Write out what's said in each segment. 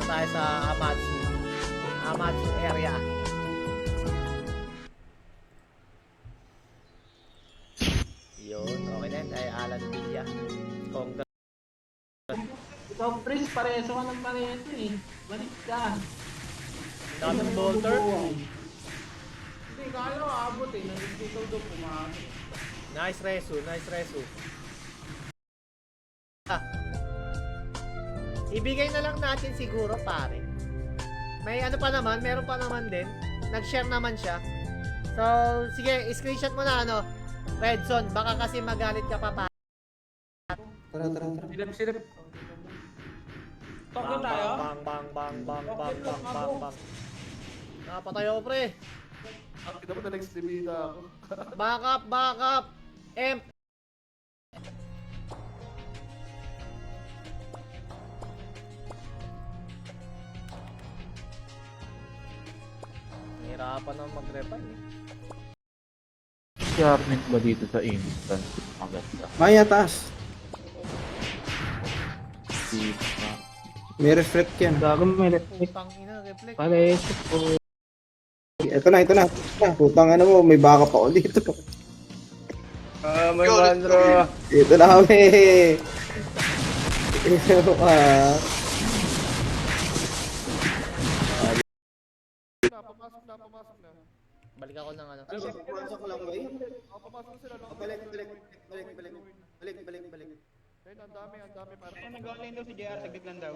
tayo sa Amatsu area. Yun, okay na yun. Ay, Alan Villa. Congrats. Ikaw, Prince, pareso ka ng pareso eh. Balik ka. Daming bolter. Hindi, kaya ko abot eh. Nandito daw pumasok. Nice resu, nice resu. Ibigay na lang natin siguro, pare. May ano pa naman, meron pa naman din. Nag-share naman siya. So, sige, screenshot mo na ano. Redson, baka kasi magalit ka pa, pare. Tara. Silip. Talk na tayo? Bang. Napatay ako, pre. Kita mo na nag-streamita ako. Back up. Emp. Nahirapan na mag-repan eh. Sharpness ba dito sa instant? Maganda. Maya, taas. Diba? May reflect yan. Gago may reflect. Putang ina, reflect. Pareso po. Ito na. Putang ano mo, may baka pa ulit dito. May Mandro. Ito na kami. Ito pa. Papasok na. Balik ako ng ano. Pumasok lang ba yun? Papasok sila lang. Balik. Ayun, ang dami para. Nag-online daw si JR, saglit lang daw.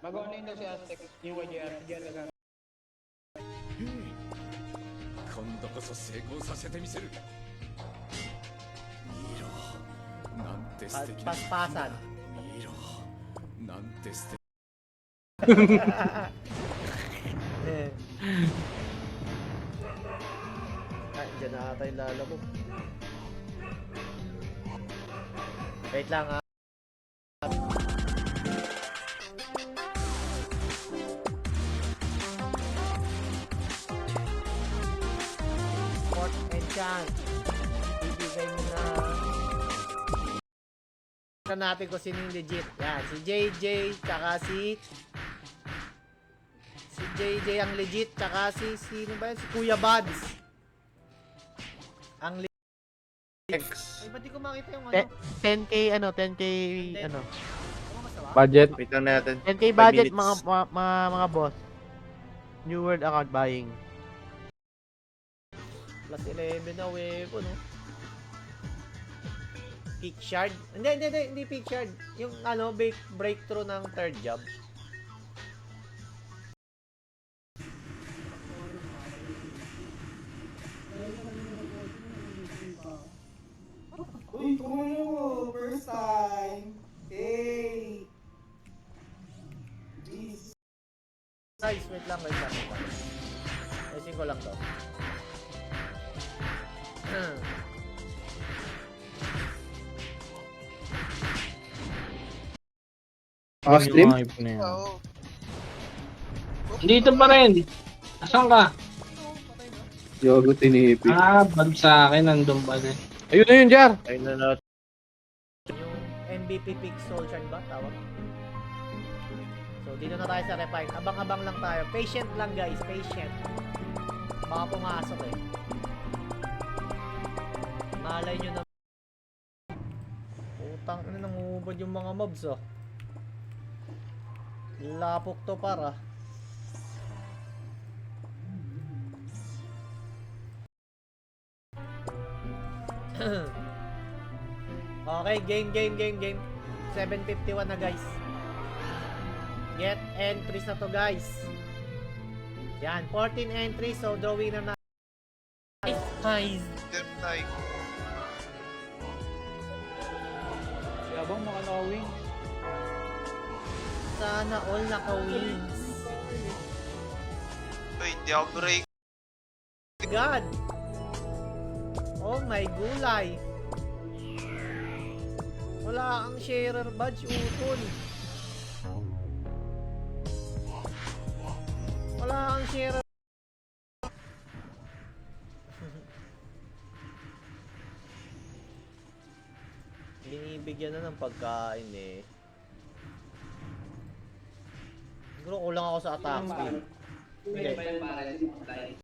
Mag-online daw si Aztec, yung kay JR, si JR nag- 今度こそ成功させてみせる見ろなんて素敵な Paspasan. 見ろなんて素敵 Ay, dyan na ata yung lalabog. Wait lang ah. Port enchant. Ibigay mo na. Tignan natin kung sino yung legit. Yan, si JJ, tsaka si JJ ang legit, tsaka sino ba yun? Si Kuya Buds. Ang legit. Ay, ba't di ko makita yung ano? 10k ano, 10k ano. Ano masama? Budget. Wait lang natin. 10k budget mga boss. New World account buying. Plus 11 na weapon, no? Peak shard? Hindi peak shard. Yung ano, breakthrough ng third job. Uy, kumayo! First time! Hey! Jeez. Guys, wait lang. Ayusin ko lang to. Stream? Dito pa rin. Asan ka? Yogo tinipi. Bag sa akin, nandun pa rin. Ayun na yun, Jar. Ayun na natin. Yung MVP pick soul shard ba? Tawag? So, dito na tayo sa refine. Abang-abang lang tayo. Patient lang, guys. Patient. Baka pumasok eh. Malay nyo na. Utang na nangubad yung mga mobs oh. Lapok to para. Okay, game. 751 na guys. Get entries na to guys. Yan, 14 entries. So, drawing na Nice. Yabang mga nakawing. Sana all naka-wins. Hindi ako break. God. Oh my gulay. Wala kang sharer badge, utol. Wala kang sharer. Binibigyan na ng pagkain eh. Siguro kulang ako sa attack speed. Pwede pa yun pare, supply.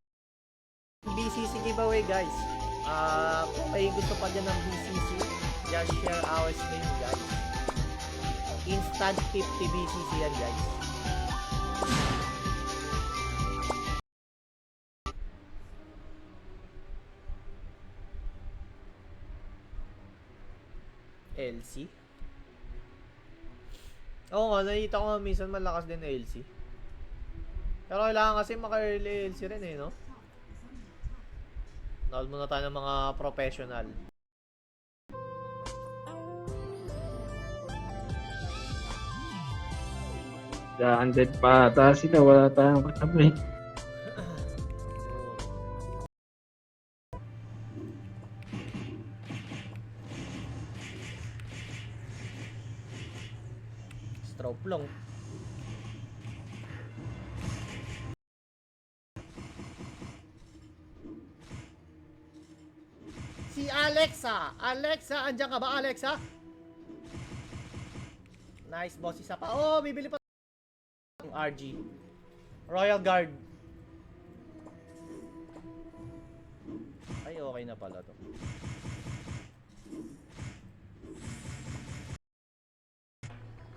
BCC giveaway guys. Kung may gusto pa dyan ng BCC, just share our stream guys. Instant 50 BCC yan guys. LC. Oo nga, nakita ko nga minsan malakas din na LC. Pero kailangan kasi maka-early LC rin eh, no? Nahal muna tayo ng mga professional. Undead pa ata sila, wala tayong katabi. Stroke lang. Si Alexa! Alexa! Andiyan ka ba, Alexa? Nice, boss. Isa pa. Oh, bibili pa. RG. Royal Guard. Ay, okay na pala to.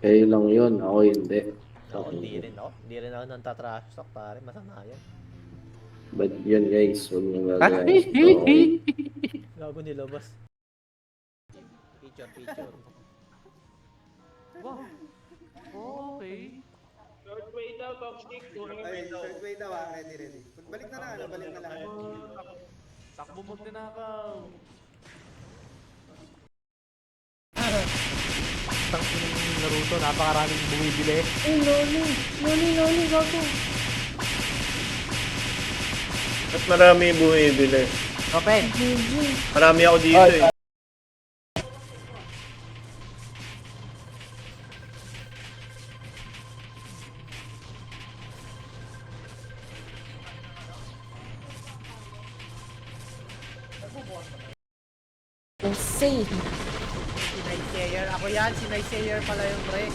Kayo lang yun, ako hindi. Ako, hindi rin ako. Hindi rin ako nang tatrash talk, pare. Masama yan. But yun guys, huwag nyo gagawin. Gago nilabas. Picture. Okay. Short way daw, toxic. Third way daw ah, ready. Balik na lang, balik na lang. Takbo mo tinakaw. Tang ng Naruto, napakaraming bumibili. Noni, gago. At marami bumibili. Open! Marami ako dito eh. Insane. Si Nightsayer. Ako yan, si Nightsayer pala yung pre.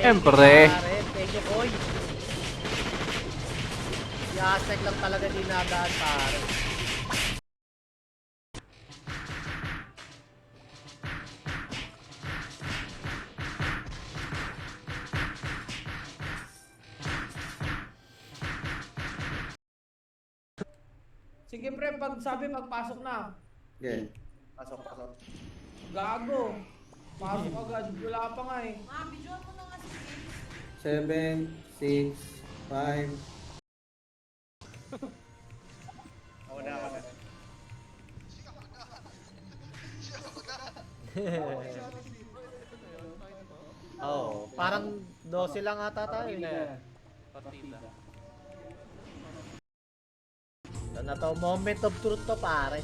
Siyempre. Thank you, Koy. Si Aztec lang talaga dinadaan, pare. Sige pre, pag sabi magpasok na. Okay. Gago. Pasok agad, wala pa nga eh. 7, 6, 5. Oh, parang 12 lang ata tayo. Ito na to, moment of truth to, pare.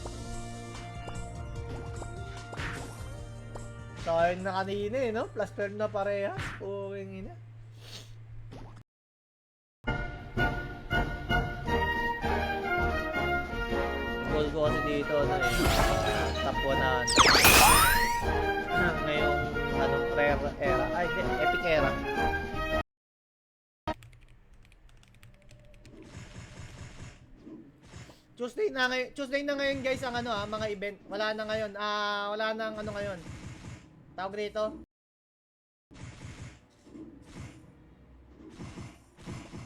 Sayang na kanina eh, no? Plus 12 na parehas. Puwing ina. Goal ko kasi dito, ano eh, top 100. Ngayong, anong rare era? Ay, hindi, epic era. Tuesday na ngayon guys ang ano mga event. Wala na ngayon. Wala nang ano ngayon. Tawag rito.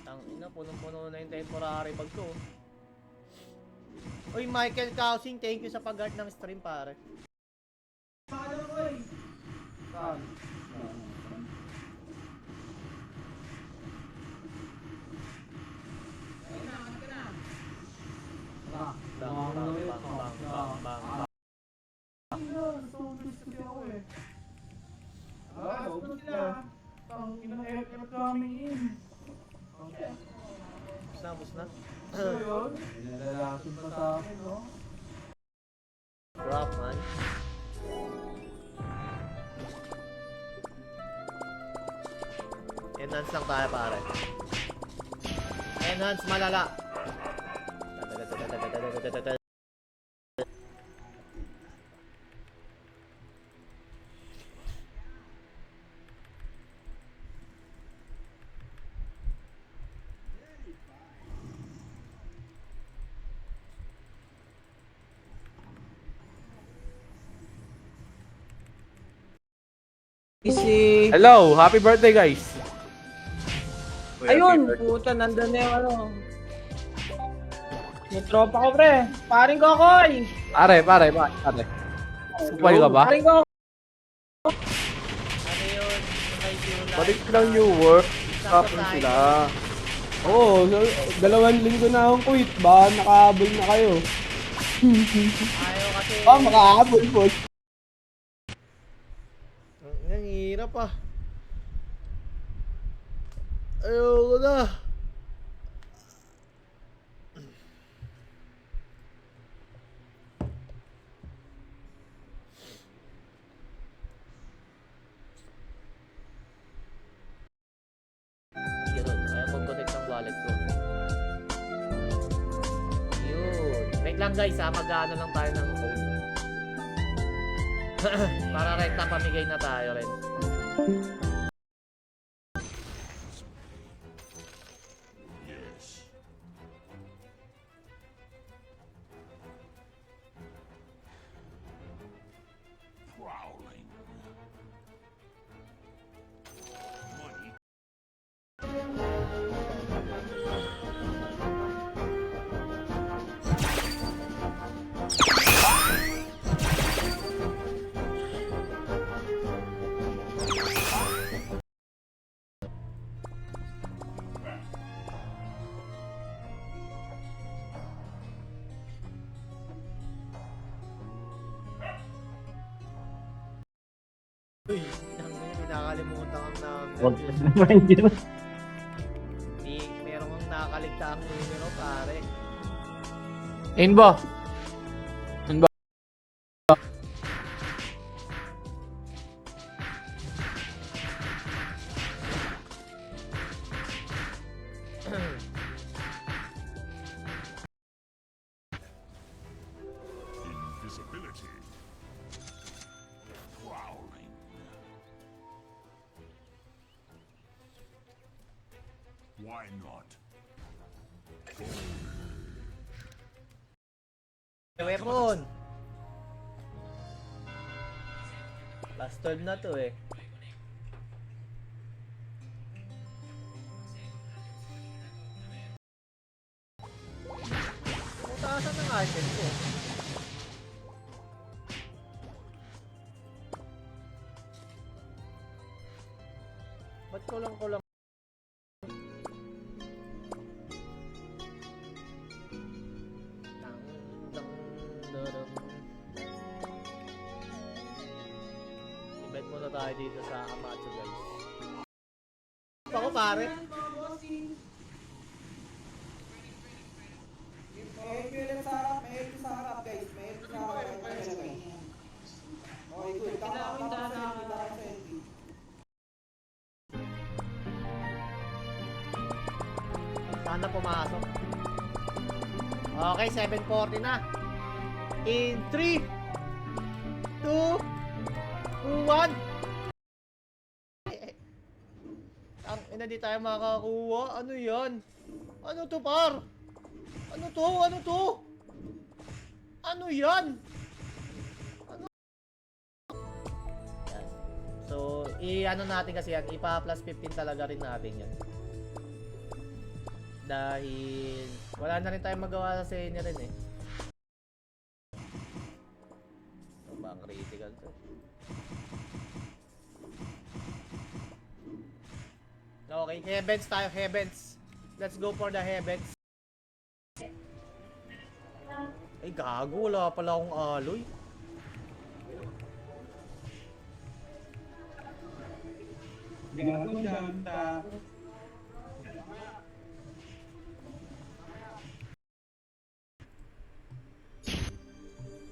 Tang ina, punong-puno na yung temporary bag ko. Uy, Michael Kausing, thank you sa pag-guard ng stream, pare. Bang. Bus na. Drop, man. Enhance lang tayo, pare. Enhance malala. Easy. Hello, happy birthday guys. Ayun, puta, nandun na yung ano. Yung tropa ko, pre. Paring Kokoy. Pare. Supay ka ba? Paring Kokoy. Ano yun? May Q-Live. Balik lang New World. Tapos Tapos tayo. sila. Oo, 2 linggo na akong quit. Baka nakahabol na kayo. Ayaw kasi. Makahabol po. Ang hirap ah. Ayoko na. Yun, kaya mag-connect ng wallet ko. Yun. Wait lang guys ha, mag-ano lang tayo ng code. Para rekta pamigay na tayo rin. Uy, pinakalimutan ang number. Di, meron kang nakaligtaang numero, pare. Inbo. Why not? Weapon! Last 12 na to eh. Putaasan ng item ko. Ba't ko lang invite muna tayo dito sa Amatsu guys. Ako pare. Sana pumasok. Okay, 7:40 na. In 3, 2, 1. Ang ina, di tayo makakuha. Ano yan? Ano to, par? Ano to? Ano to? Ano yan? Ano? Yan. So, i-ano natin kasi yan. Ipa-plus 15 talaga rin natin yan. Dahil wala na rin tayong magawa sa senior rin eh. Ito ba ang critical to? Okay, heavens tayo, heavens. Let's go for the heavens. Ay gago, wala pala akong alloy.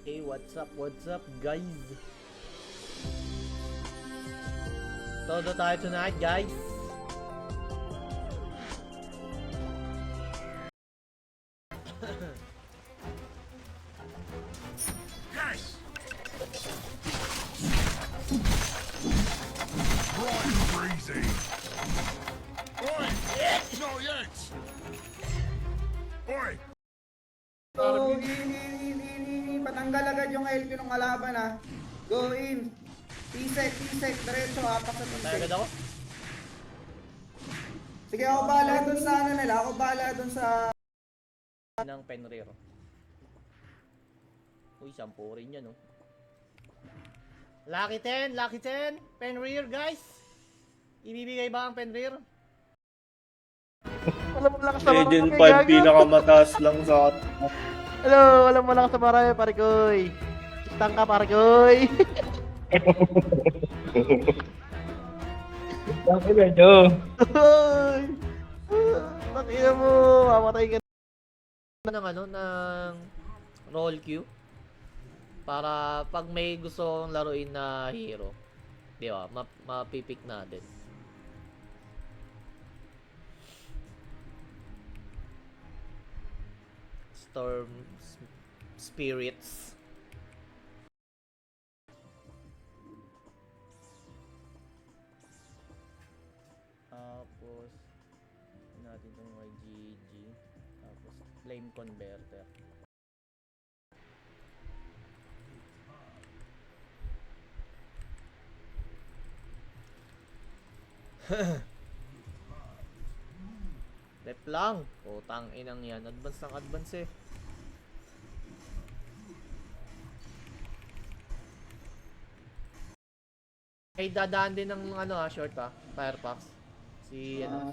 Hey, what's up guys? Todo tayo tonight guys. Patanggal agad yung LP ng kalaban ha. Go in. T-sec, diretso, apak sa Tayo T-sec. agad ako. Sige, ako bahala dun sa ano nila, ako bahala dun sa... Ng Penrir. Uy, 10 rin yan, oh. Lucky 10, Penrir, guys. Ibibigay ba ang Penrir? Alam mo lakas sa Legend marami, 5, gago. pinakamataas lang sa atin. Hello, alam mo lakas sa marami, pare koy. Istang ka, pare koy. Bakit medyo? Hoy! Takina mo, mamatay ka Ng ano, ng roll queue. Para pag may gusto kong laruin na hero, di ba, mapipick natin. Storm Spirits. Tapos natin itong YGG. Tapos Flame Converter. Rep lang. Putang inang yan. Advance ng advance eh. Ay dadaan din ng ano short Firefox. Si ano.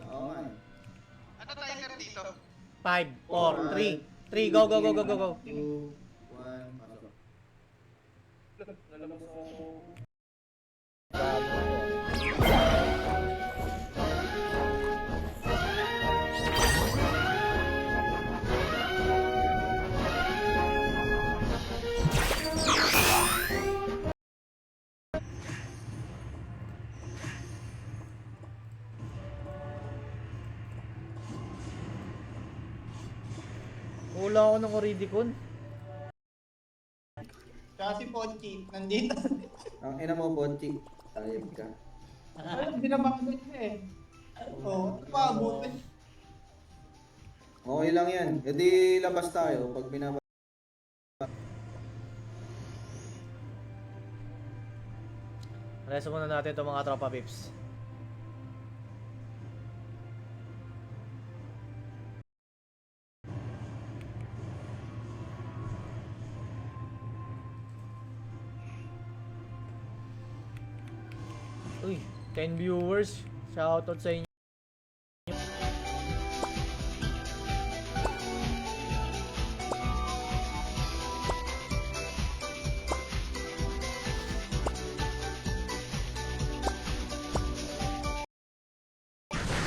Oo nga. 5, 4, 3. 3, go, go, go, go, go, go. 2, 1, pasok. Wala ako ng Oridicon. Kasi Ponchi, nandito. Ang ina mo, Bonchik. Tayag ka. Binabanggit niya eh. Oo, paabot. Okay lang yan. E di labas tayo pag binaba. Reso muna natin itong mga tropa pips. Uy, 10 viewers. Shoutout sa inyo.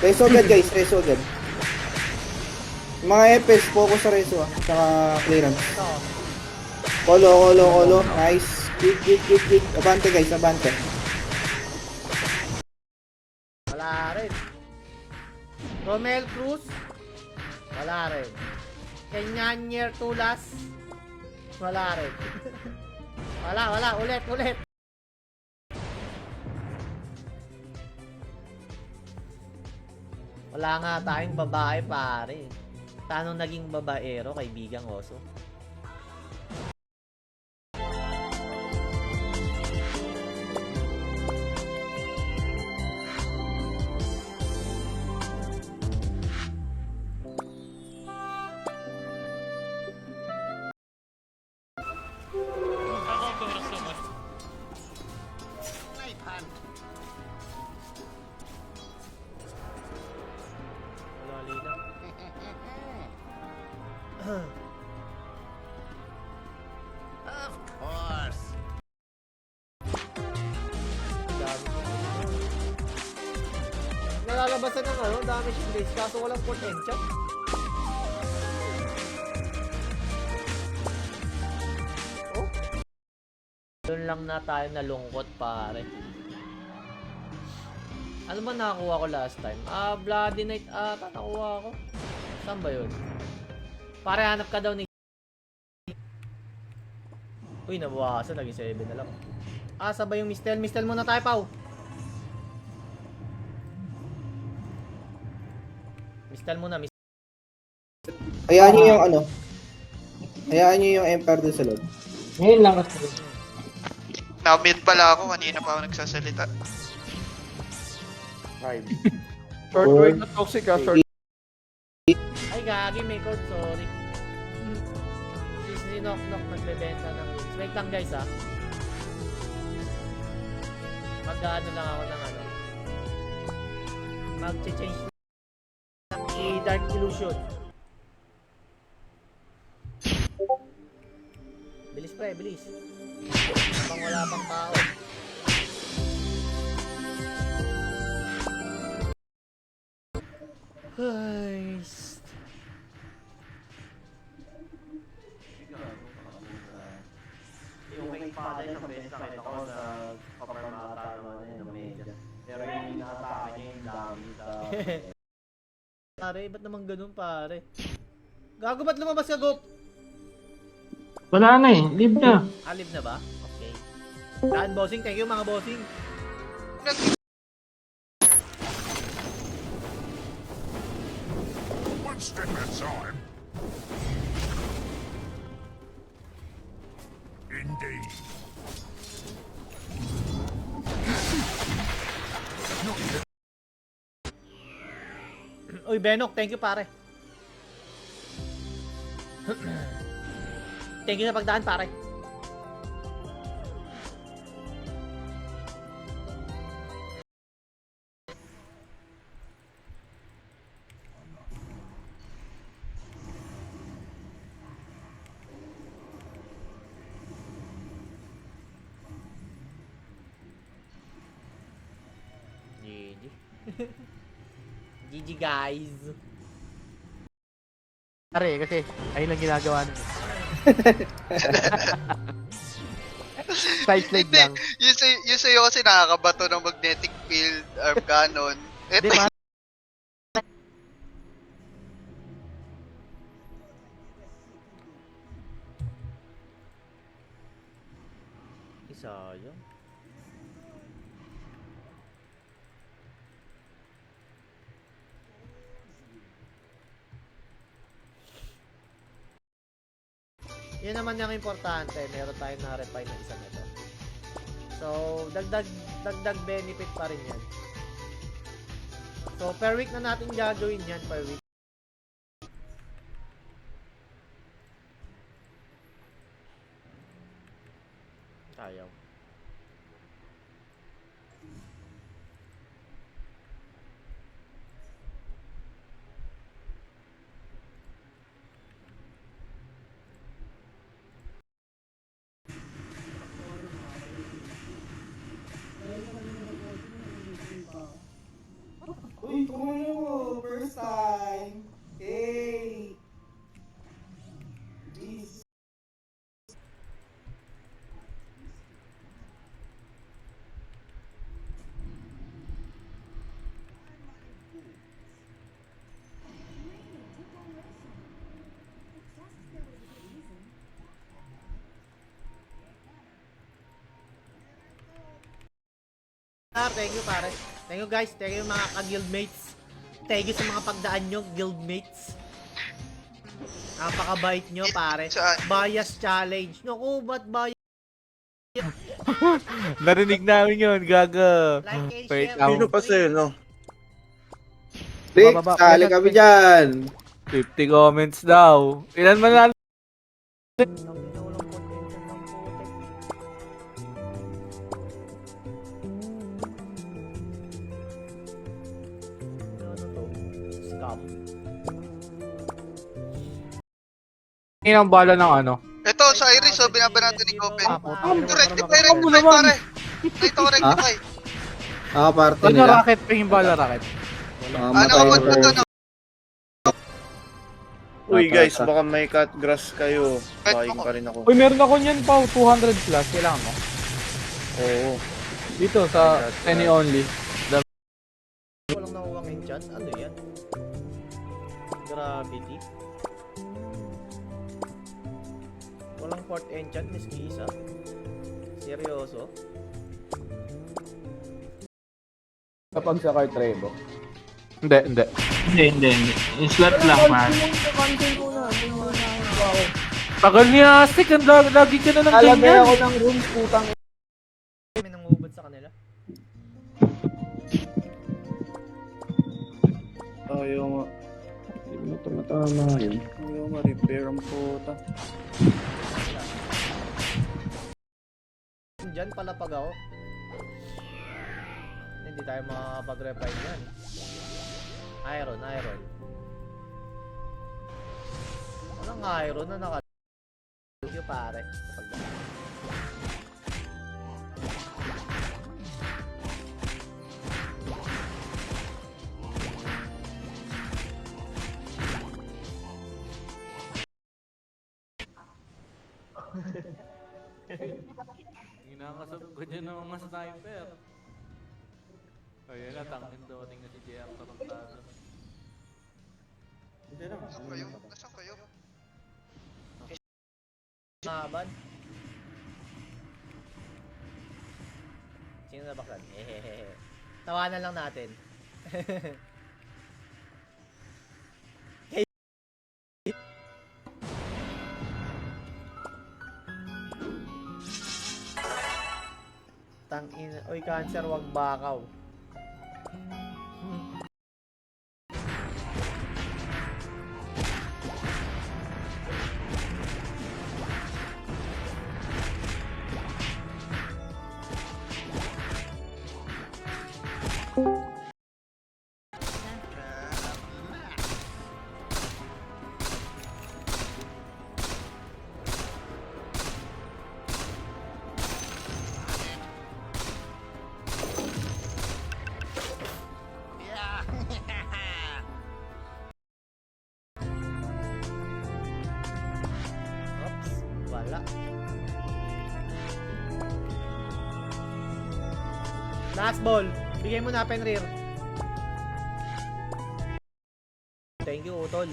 Reso agad guys, reso agad. Mga FS, focus sa reso Saka clearance. Kolo. Nice. Quick. Abante guys, abante. Wala rin. Romel Cruz. Wala rin. Kenyanier Tulas. Wala rin. wala. Ulit. Wala nga tayong babae pare. Tanong naging babaero kaibigang oso. Wala lila. Of course. Dami. Nalalabasan ng ano, dami siyang base kaso walang potential. Oh. Doon lang na tayo nalungkot pare. Ano ba nakakuha ko last time? Bloody Knight ata nakuha ko. Saan ba yun? Pare hanap ka daw ni... Uy, nabawasan. Naging 7 na lang. Sabay yung Mistel. Mistel muna tayo, Pau. Mistel muna. Hayaan nyo yung ano. Hayaan nyo yung Empire dun sa loob. Ngayon lang kasi. Na-mute pala ako, kanina pa ako nagsasalita. Short wave na toxic ah, short. Ay, gagi, may code, sorry. Si Knock Knock nagbebenta ng wings. Wait lang guys ah. Mag-ano lang ako ng ano. Mag-change ng i-Dark Illusion. Bilis pre, bilis. Habang wala pang tao. Ay, Yung kay Father sa best nakita ko sa Copper Mata ng media. Pero yung nakataka niya yung dami sa... pare, ba't naman ganun pare? Gago, ba't lumabas ka, Gop? Wala na eh, live na. Alib na ba? Okay. Daan, bossing. Thank you, mga bossing. One step at a time. Indeed. Uy, Benok, thank you, pare. Thank you sa pagdaan, pare. GG. GG, guys. Pare, kasi ayun lang ginagawa nila. Side slide Hindi, lang. yung sa'yo kasi nakakabato ng magnetic field, arm cannon. Ito Hindi, Isa yun. Yun naman yung importante, meron tayong na-refine na isa nito. So, dagdag benefit pa rin yan. So, per week na natin gagawin yan, per week. Ayaw. Uy, tumayo! First time! Hey! Jeez. Thank you, pare. Thank you, guys. Thank you, mga ka-guildmates. Thank you sa mga pagdaan nyo, guildmates. Napakabait nyo, pare. Saan? Bias challenge. Naku, ba't bias? Narinig namin yun, gaga. Like and Wait, share. Sino pa sa'yo, no? Rick, Bababa. sali kami dyan! 50 comments daw. Ilan man lang? Scam. Yun ang bala ng ano. Ito, sa Iris, oh, binabanatan ni Copen. Rectify, Rectify, pare. Ito ko rectify. Ah, party Ano nila. rocket pa yung bala rocket? Nakapot na to, no? Uy guys, baka may cut grass kayo. Buying pa rin ako. Uy, meron ako niyan pa, 200 plus. Kailangan mo? Oo. Dito sa any only. Walang nakuwang enchant. Ano yan? Gravity. Walang port enchant, miski isa. Seryoso? Kapag sa Kart Revo. Hindi. Hindi. Yung slot lang, man. Tagal niya, Astik. Lagi ka na ng Alagay ganyan. ako ng rooms, putang Ayaw nga. Hindi mo tumatama yun. Ayaw nga, repair ang puta. Diyan palapag ako. Hindi tayo makakapag-refine yan. Iron. Walang iron na naka... Yung pare. Ginakasabog ko dyan ng mga sniper. Ayun na, tangin dating na si JR tarantado. Nasaan kayo? Nasaan kayo? Mahaban. Sino na baklan? Tawanan lang natin. Tangin, oy cancer, wag bakaw. Oops, wala. Last ball. Bigay mo na Penrir. Thank you, Utol.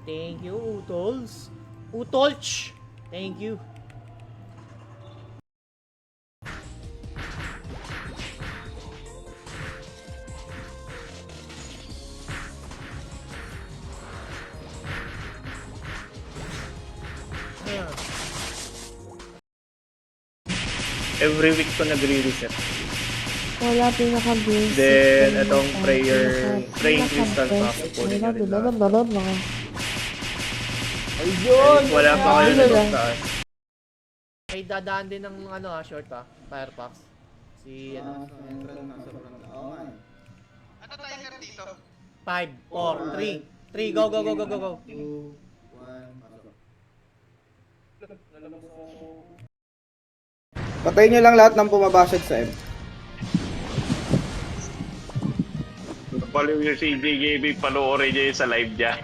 Thank you, Utols. Utolch. Thank you. Every week ko nagre-reset. Wala pinaka-basic. Then, itong praying crystal pa. Kunin nyo rin lahat. Ayun! Wala pa kayo na doon taas. May dadaan din ng short Firefox. Si Ano timer dito? 5, 4, 3, go, go, go, go, go, go. Patayin nyo lang lahat ng pumabasag sa M. Paliw yung si JJB, panoorin niya yun sa live niya.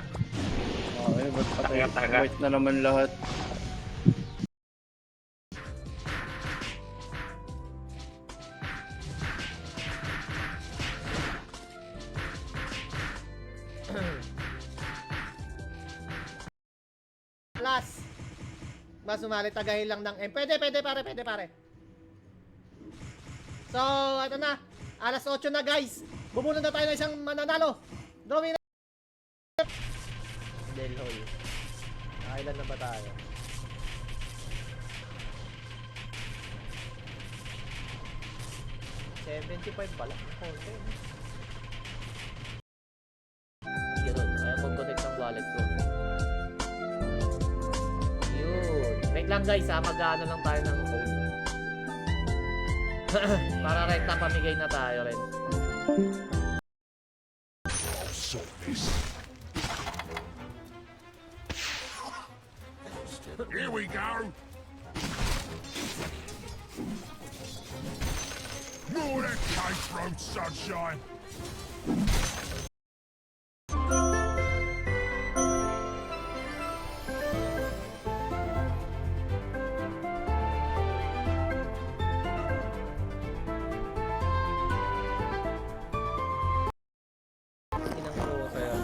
Okay, ba't patay? Tanga-tanga. White na naman lahat. Last. Mas sumali, tagahin lang ng M. Pwede pare. So, ito na. Alas 8 na guys. Bubulon na tayo ng isang mananalo. Drawing na. Del Hall. Nakailan na ba tayo? $75 pala. Konti. Yun. Kaya mag-connect ng wallet ko. Yun. Wait lang guys ha. Mag-ano lang tayo ng code. Para rekta pamigay na tayo rin. Here we go. More that cake road sunshine. Inang ko sa'yo.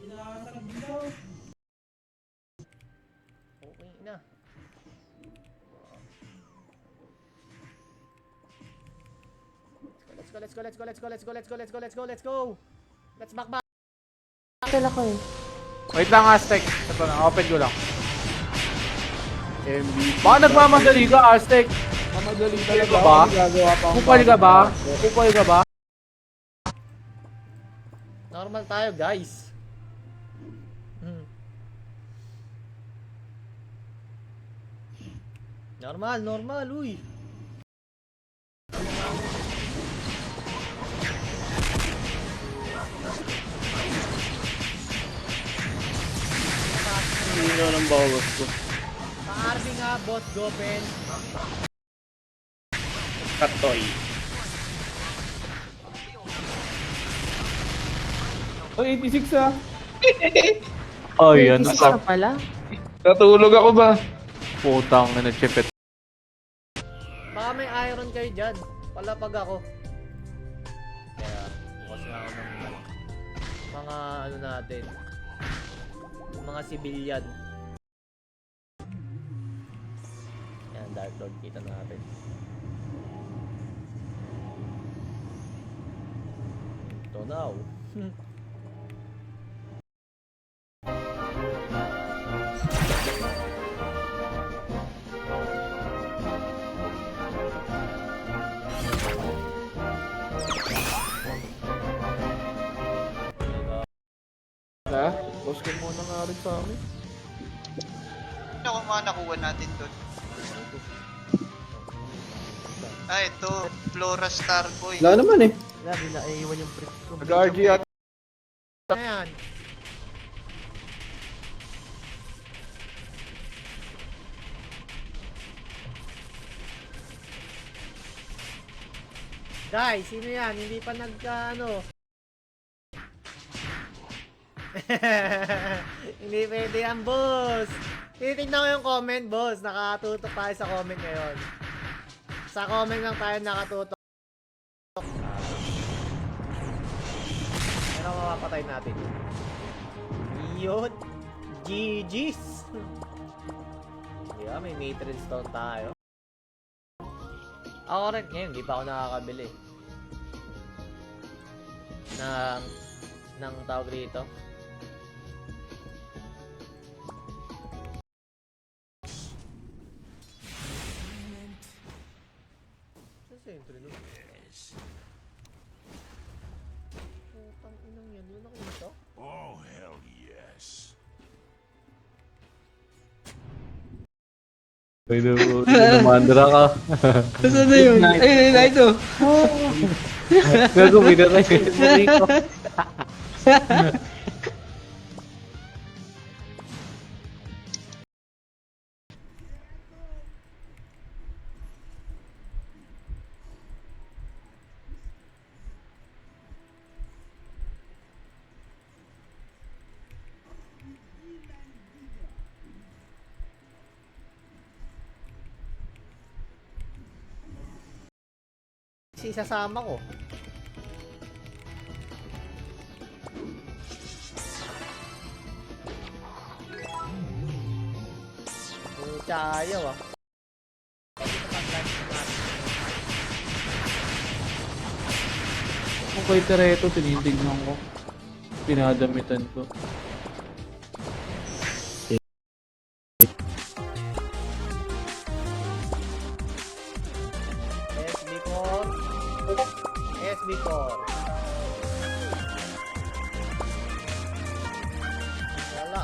Okay na. Let's go. Let's go. Let's back. Hotel ako eh. Wait lang, Aztec. Ito na, open ko lang. Baka nagmamadali ka, Aztec. Mamadali talaga Ba? ako. Gagawa pa akong Kupal ka ba? Kupal ka ba? Normal tayo, guys. Normal, uy. Hindi na ng bawas ko. Pa-RB nga, boss Gopen. Katoy. Oh, 86 ah. Oh, yan. Isa pala. Natulog ako ba? Putang na nag-chipet. Baka may iron kayo dyan. Palapag ako. Kaya, bukas nga ako ng mga ano natin. Mga civilian. Yan, Dark Lord, kita natin. Ito now. Ha? Boss ka muna nga rin sa amin. Ano kung mga nakuha natin doon? Ah, ito. Flora Starboy. Wala naman eh. Wala, bila iwan yung print ko. Nag-RG at Ayan. Guys, sino yan? Hindi pa ano. Hindi pwede yan, boss. Tinitignan ko yung comment, boss. Nakatutok tayo sa comment ngayon. Sa comment lang tayo nakatutok. Pero mapapatay natin. Yun. GG's. Diba, may Mithril Stone tayo. Ako rin, ngayon, hindi pa ako nakakabili. Ng tawag dito. Sa sentro nun? Putang inang yan, yun ako ito? Oh, hell yes. Pwede mo, mandra ka. Saan na yun? Ayun, ito. Gago, binatay mo rito. Isasama ko. Ayaw ah. Kung kay Tereto, tinitignan ko. Pinadamitan ko. SB4. SB4. Wala.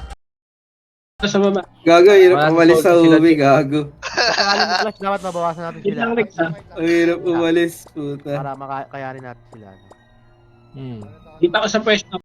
Sa baba. Gago, hirap Wala, umalis sa sila- uwi, gago. Sakaling mo flash, dapat mabawasan natin sila. Ang hirap umalis, puta. Para makayanin natin sila. Kita ko sa pwesto.